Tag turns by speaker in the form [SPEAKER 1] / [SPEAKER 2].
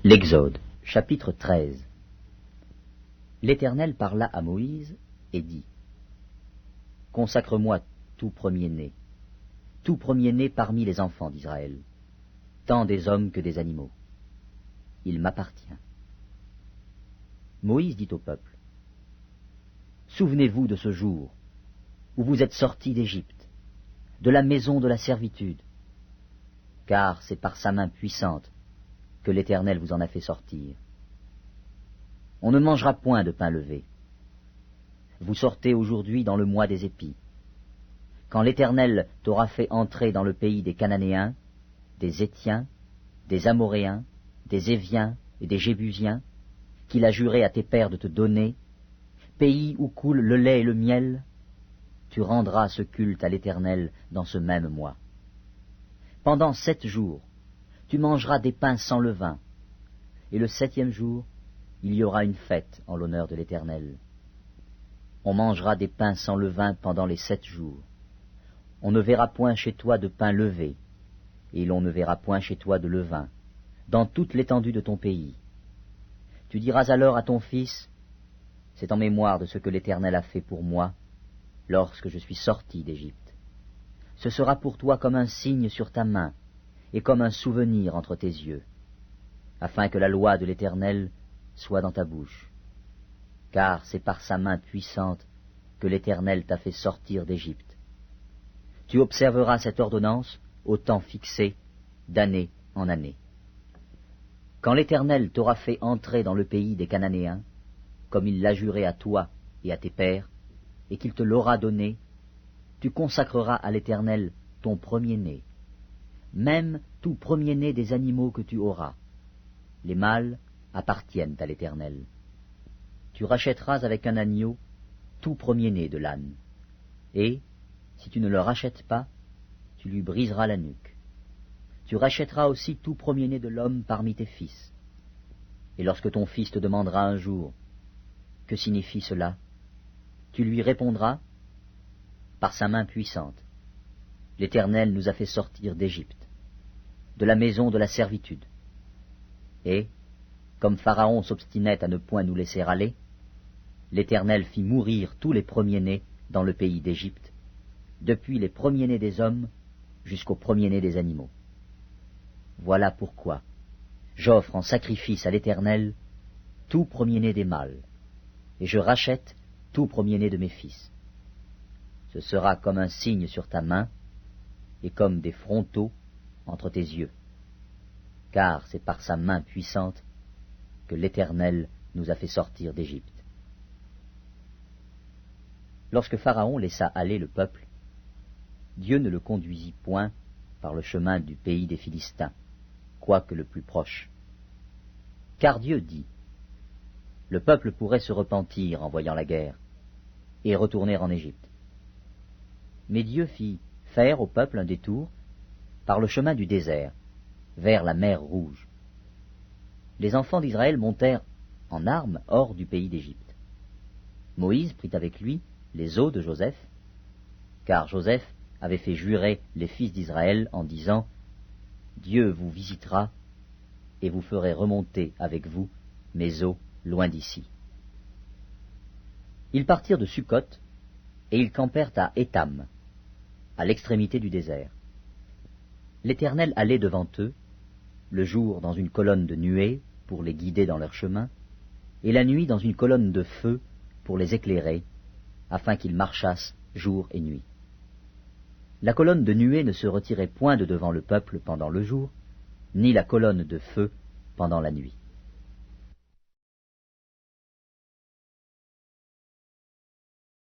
[SPEAKER 1] L'Exode, chapitre 13. L'Éternel parla à Moïse et dit : Consacre-moi tout premier-né parmi les enfants d'Israël, tant des hommes que des animaux. Il m'appartient. Moïse dit au peuple : Souvenez-vous de ce jour où vous êtes sortis d'Égypte, de la maison de la servitude, car c'est par sa main puissante que l'Éternel vous en a fait sortir. On ne mangera point de pain levé. Vous sortez aujourd'hui dans le mois des épis, quand l'Éternel t'aura fait entrer dans le pays des Cananéens, des Héthiens, des Amoréens, des Éviens et des Jébusiens, qu'il a juré à tes pères de te donner, pays où coule le lait et le miel, tu rendras ce culte à l'Éternel dans ce même mois. Pendant 7 jours, tu mangeras des pains sans levain, et le 7e jour, il y aura une fête en l'honneur de l'Éternel. On mangera des pains sans levain pendant les 7 jours. On ne verra point chez toi de pain levé, et l'on ne verra point chez toi de levain, dans toute l'étendue de ton pays. Tu diras alors à ton fils : c'est en mémoire de ce que l'Éternel a fait pour moi, lorsque je suis sorti d'Égypte. Ce sera pour toi comme un signe sur ta main, et comme un souvenir entre tes yeux, afin que la loi de l'Éternel soit dans ta bouche. Car c'est par sa main puissante que l'Éternel t'a fait sortir d'Égypte. Tu observeras cette ordonnance au temps fixé, d'année en année. Quand l'Éternel t'aura fait entrer dans le pays des Cananéens, comme il l'a juré à toi et à tes pères, et qu'il te l'aura donné, tu consacreras à l'Éternel ton premier-né, même tout premier-né des animaux que tu auras. Les mâles appartiennent à l'Éternel. Tu rachèteras avec un agneau tout premier-né de l'âne, et, si tu ne le rachètes pas, tu lui briseras la nuque. Tu rachèteras aussi tout premier-né de l'homme parmi tes fils. Et lorsque ton fils te demandera un jour : que signifie cela ? Tu lui répondras : par sa main puissante, l'Éternel nous a fait sortir d'Égypte, de la maison de la servitude. Et, comme Pharaon s'obstinait à ne point nous laisser aller, l'Éternel fit mourir tous les premiers-nés dans le pays d'Égypte, depuis les premiers-nés des hommes jusqu'aux premiers-nés des animaux. Voilà pourquoi j'offre en sacrifice à l'Éternel tout premier-né des mâles, et je rachète tout premier-né de mes fils. Ce sera comme un signe sur ta main, et comme des frontaux entre tes yeux, car c'est par sa main puissante que l'Éternel nous a fait sortir d'Égypte. Lorsque Pharaon laissa aller le peuple, Dieu ne le conduisit point par le chemin du pays des Philistins, quoique le plus proche. Car Dieu dit : le peuple pourrait se repentir en voyant la guerre, et retourner en Égypte. Mais Dieu fit faire au peuple un détour par le chemin du désert, vers la mer Rouge. Les enfants d'Israël montèrent en armes hors du pays d'Égypte. Moïse prit avec lui les os de Joseph, car Joseph avait fait jurer les fils d'Israël en disant : Dieu vous visitera, et vous ferez remonter avec vous mes os loin d'ici. Ils partirent de Sukkot, et ils campèrent à Étam, à l'extrémité du désert. L'Éternel allait devant eux, le jour dans une colonne de nuée pour les guider dans leur chemin, et la nuit dans une colonne de feu pour les éclairer, afin qu'ils marchassent jour et nuit. La colonne de nuée ne se retirait point de devant le peuple pendant le jour, ni la colonne de feu pendant la nuit.